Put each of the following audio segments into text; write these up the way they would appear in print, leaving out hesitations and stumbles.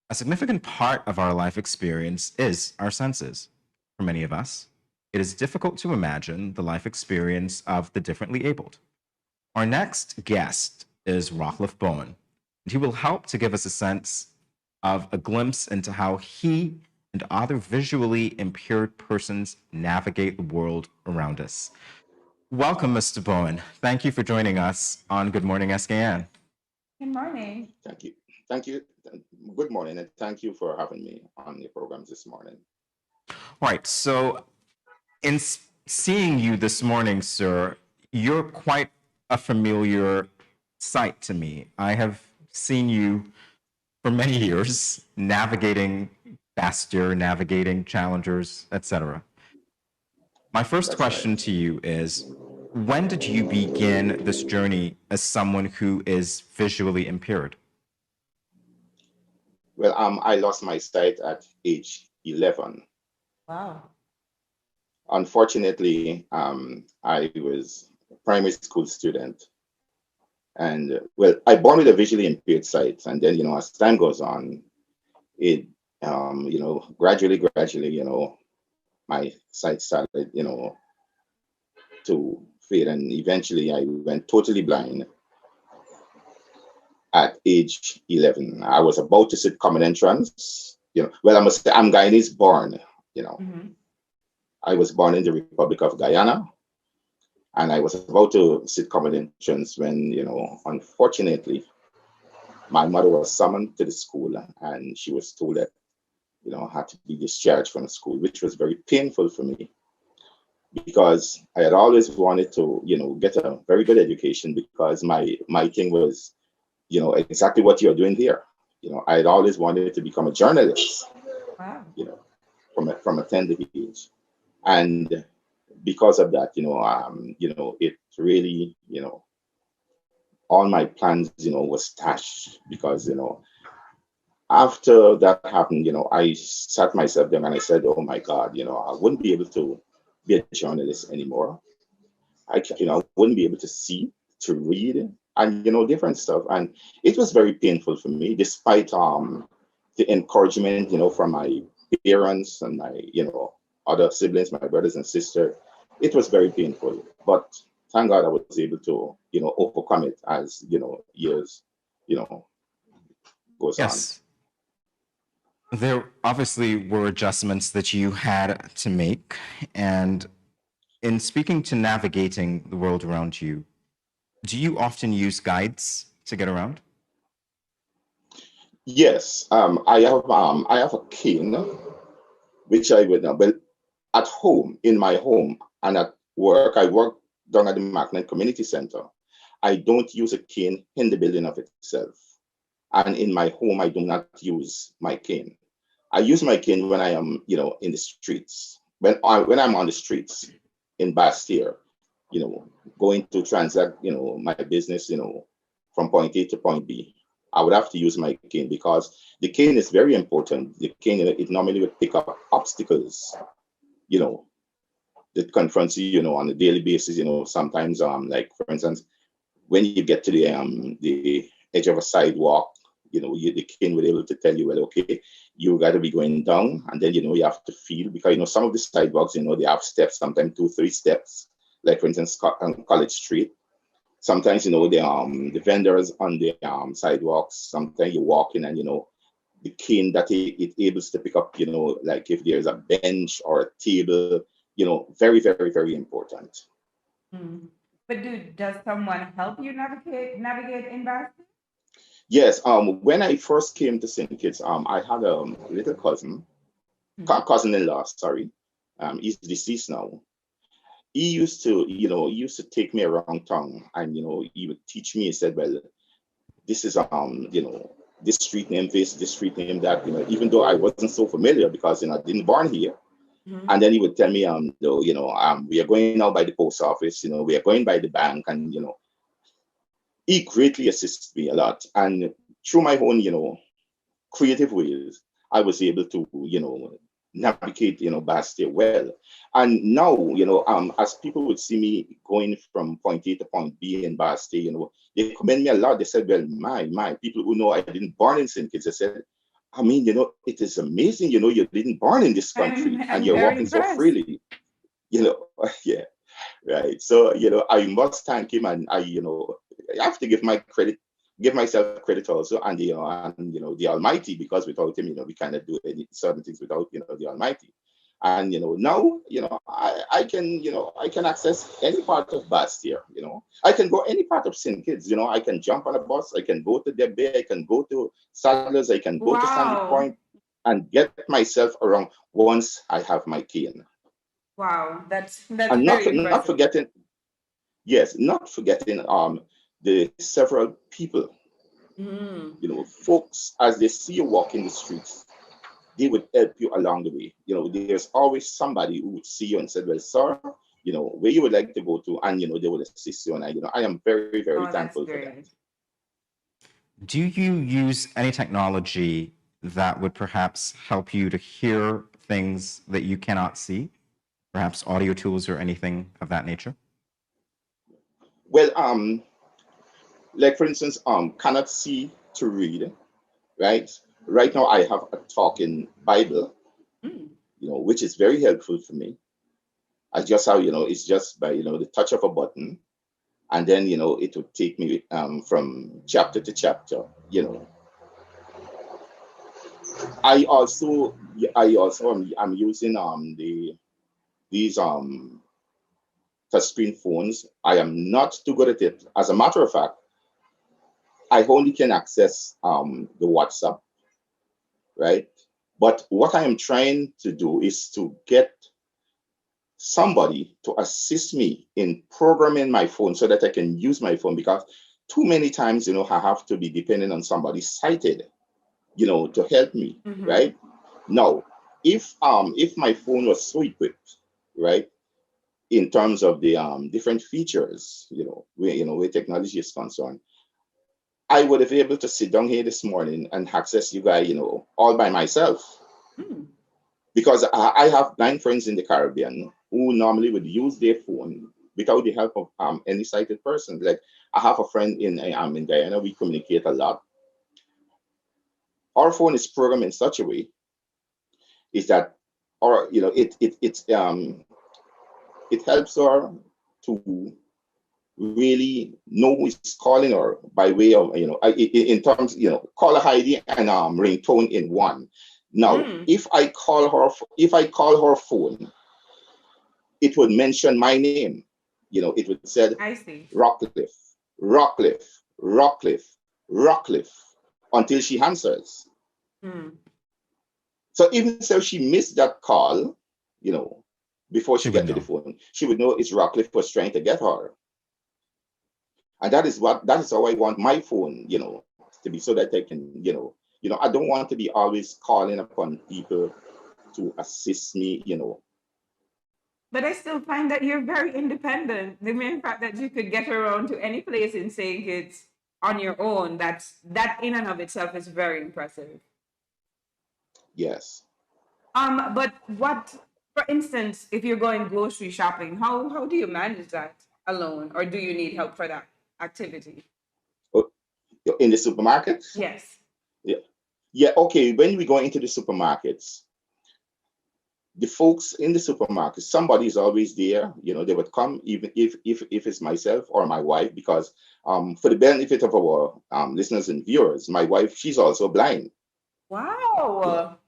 A significant part of our life experience is our senses. For many of us, it is difficult to imagine the life experience of the differently abled. Our next guest is Rockliffe Bowen, and he will help to give us a sense of a glimpse into how he and other visually impaired persons navigate the world around us. Welcome, Mr. Bowen. Thank you for joining us on Good Morning SKN. Good morning. Thank you. Thank you. Good morning, and thank you for having me on your programs this morning. Right. So, in seeing you this morning, sir, you're quite a familiar sight to me. I have seen you for many years navigating Bastier, navigating challengers, etc. My first That's right. question to you is, when did you begin this journey as someone who is visually impaired? Well, I lost my sight at age 11. Wow. Unfortunately, I was a primary school student, and well, I born with a visually impaired sight, and then as time goes on, it gradually, my sight started, to fade, and eventually I went totally blind at age 11. I was about to sit common entrance. Well, I must say I'm Guyanese born. You know, Mm-hmm. I was born in the Republic of Guyana, and I was about to sit common entrance when, unfortunately, my mother was summoned to the school, and she was told that, I had to be discharged from the school, which was very painful for me because I had always wanted to, get a very good education because my thing was, exactly what you're doing here. I had always wanted to become a journalist, Wow. you know, from a tender age, and because of that, it really, all my plans, was dashed because, after that happened, I sat myself down and I said, oh my God, I wouldn't be able to be a journalist anymore. I wouldn't be able to see, to read, and different stuff. And it was very painful for me, despite the encouragement, from my parents and my other siblings, my brothers and sisters. It was very painful, but thank God I was able to overcome it as years you know goes on. Yes, there obviously were adjustments that you had to make. And in speaking to navigating the world around you, do you often use guides to get around? Yes, I have a cane which I would now, but at home, in my home, and at work, I work down at the Macklin Community Center. I don't use a cane in the building of itself. And in my home, I do not use my cane. I use my cane when I am, in the streets. When I'm on the streets in Bastier, you know, going to transact, my business, from point A to point B. I would have to use my cane because the cane is very important. The cane, it normally would pick up obstacles, you know, that confronts you, on a daily basis. Sometimes, like for instance, when you get to the edge of a sidewalk, the cane will be able to tell you, well, okay, you got to be going down, and then you have to feel because some of the sidewalks, they have steps, sometimes two, three steps. Like for instance, on College Street. Sometimes the vendors on the sidewalks. Sometimes you walk in and the cane that it able to pick up. Like if there's a bench or a table. Very, very, very important. Mm. But does someone help you navigate in Boston? Yes. When I first came to St. Kitts, I had a little Mm-hmm. cousin-in-law. Sorry, he's deceased now. He used to take me around town, and he would teach me. He said, "Well, this is this street name this street name that." Even though I wasn't so familiar because I didn't born here. Mm-hmm. And then he would tell me, we are going now by the post office. We are going by the bank, and he greatly assists me a lot. And through my own, creative ways, I was able to, navigate, Bastia well. And now, as people would see me going from point A to point B in Bastia, they commend me a lot. They said, well, my, people who know I didn't born in St. Kitts, they said, I mean, it is amazing, you didn't born in this country and I'm you're very walking so impressed. freely, yeah, right. So, I must thank him, and I have to give myself credit also, and the Almighty, because without him, we cannot do any certain things without, the Almighty. And now, I can access any part of Bastia, I can go any part of St. Kitts, I can jump on a bus, I can go to Debe, I can go to Sadlers, I can go to Sandy Wow. Point and get myself around once I have my key. Wow. That's And very not impressive. forgetting, yes, not forgetting the several people, Mm. folks, as they see you walk in the streets, they would help you along the way. There's always somebody who would see you and said, "Well, sir, where you would like to go to," and they would assist you. And I am very, very Oh, that's thankful for that. great. Do you use any technology that would perhaps help you to hear things that you cannot see? Perhaps audio tools or anything of that nature? Well, like for instance, cannot see to read, right? Right now, I have a talking Bible, Mm. which is very helpful for me. I just how it's just by the touch of a button, and then it would take me from chapter to chapter. I'm using these touchscreen phones. I am not too good at it. As a matter of fact, I only can access the WhatsApp, right? But what I am trying to do is to get somebody to assist me in programming my phone so that I can use my phone, because too many times, I have to be dependent on somebody sighted, to help me, Mm-hmm. right? Now, if my phone was so equipped, right, in terms of the different features, where technology is concerned, I would have been able to sit down here this morning and access you guys, all by myself. Mm. Because I have blind friends in the Caribbean who normally would use their phone without the help of any sighted person. Like I have a friend in Guyana, we communicate a lot. Our phone is programmed in such a way is that, or it helps her to really know who is calling her by way of in terms caller ID and ringtone in one. Now, Mm. if I call her phone, it would mention my name. It would said I see. Rockliffe, Rockliffe, Rockliffe, Rockliffe, until she answers. Mm. So even so she missed that call, you know, before She she would get to the know. phone, she would know it's Rockliffe was trying to get her. And that is how I want my phone, to be, so that I can, I don't want to be always calling upon people to assist me, But I still find that you're very independent. The mere fact that you could get around to any place in St. Kitts on your own, that in and of itself is very impressive. Yes. But what, for instance, if you're going grocery shopping, how do you manage that alone, or do you need help for that activity? Oh, in the supermarkets? Yes. Yeah. Yeah, okay. When we go into the supermarkets, the folks in the supermarket, somebody is always there. They would come, even if it's myself or my wife, because for the benefit of our listeners and viewers, my wife, she's also blind. You know, Wow.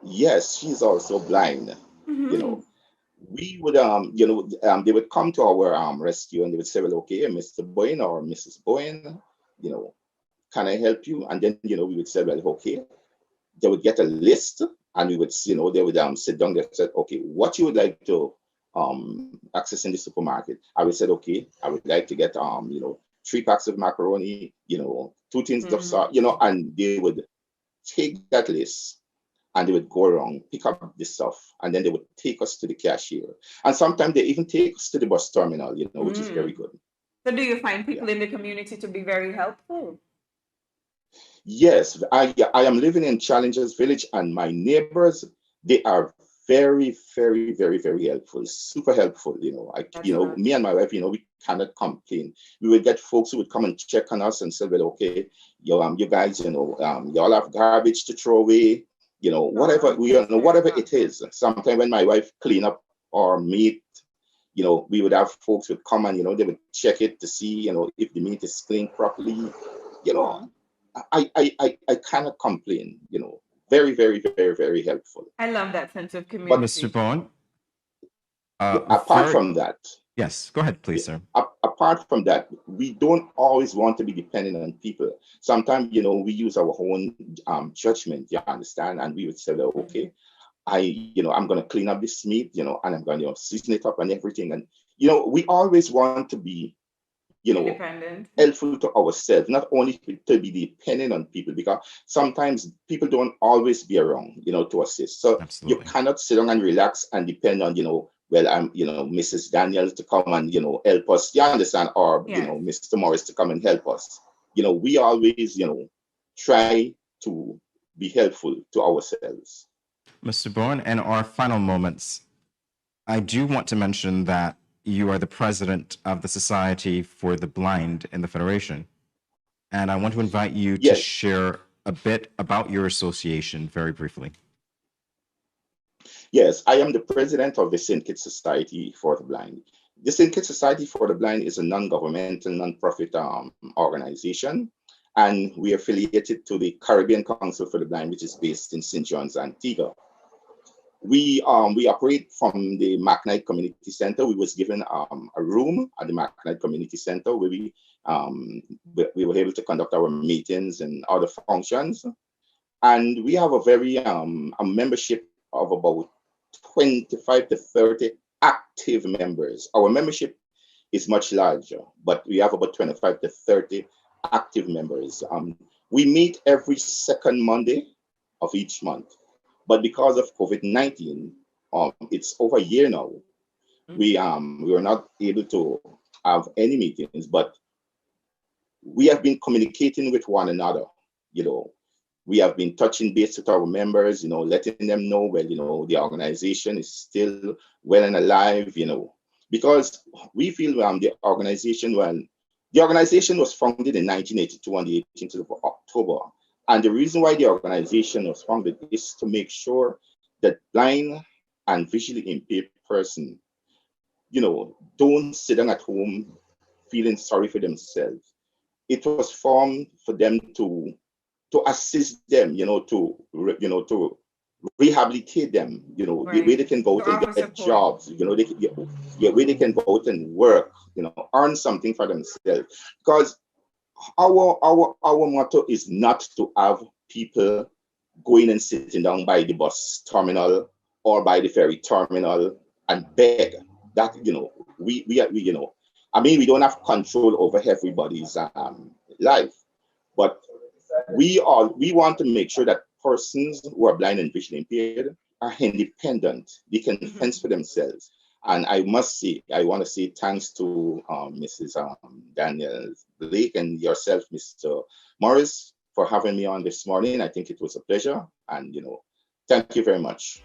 yes, she's also blind. You Hmm. know, we would they would come to our rescue, and they would say, "Well, okay, Mr. Bowen or Mrs. Bowen, you know, can I help you?" And then we would say, "Well, okay." They would get a list, and we would, they would sit down. They said, "Okay, what you would like to access in the supermarket?" I would said, "Okay, I would like to get 3 packs of macaroni, 2 tins of Hmm. salt, and they would take that list, and they would go around, pick up the stuff, and then they would take us to the cashier. And sometimes they even take us to the bus terminal, which is very Mm. good. So do you find Yeah. people in the community to be very helpful? Yes, I am living in Challengers Village, and my neighbors, they are very, very, very, very helpful, super helpful. That's good. Me and my wife, we cannot complain. We would get folks who would come and check on us and say, well, okay, you guys, y'all have garbage to throw away, whatever, whatever it is. Sometimes when my wife clean up our meat, we would have folks would come and, they would check it to see, if the meat is cleaned properly. I cannot complain, very, very, very, very helpful. I love that sense of community. Mr. Bowen? Apart from that. Yes, go ahead, please, sir. Apart from that, we don't always want to be dependent on people. Sometimes, we use our own judgment, you understand? And we would say, well, okay, I'm going to clean up this meat, and I'm going to season it up and everything. And, we always want to be, independent, helpful to ourselves, not only to be dependent on people, because sometimes people don't always be around, to assist. So Absolutely. You cannot sit down and relax and depend on, well, I'm, Mrs. Daniels to come and, help us, you understand, or, Mr. Morris to come and help us. We always, try to be helpful to ourselves. Mr. Bowen, in our final moments, I do want to mention that you are the president of the Society for the Blind in the Federation. And I want to invite you to share a bit about your association very briefly. Yes, I am the president of the St.Kitts Society for the Blind. The St.Kitts Society for the Blind is a non-governmental, non-profit organization, and we are affiliated to the Caribbean Council for the Blind, which is based in St. John's, Antigua. We operate from the McKnight Community Center. We was given a room at the McKnight Community Center where we were able to conduct our meetings and other functions. And we have a membership of about 25 to 30 active members. Our membership is much larger, but we have about 25 to 30 active members. We meet every second Monday of each month. But because of COVID-19, it's over a year now. We were not able to have any meetings, but we have been communicating with one another. We have been touching base with our members, letting them know, well, the organization is still well and alive, because we feel the organization was founded in 1982 on the 18th of October. And the reason why the organization was founded is to make sure that blind and visually impaired person, don't sit down at home feeling sorry for themselves. It was formed for them to assist them, to rehabilitate them, right. where they can go out and get jobs, where they can go out and work, earn something for themselves. Because our motto is not to have people going and sitting down by the bus terminal or by the ferry terminal and beg. That we we don't have control over everybody's life, but we want to make sure that persons who are blind and visually impaired are independent. They can fend for themselves. And I want to say thanks to Mrs. Daniel Blake and yourself, Mr. Morris, for having me on this morning. I think it was a pleasure. And, thank you very much.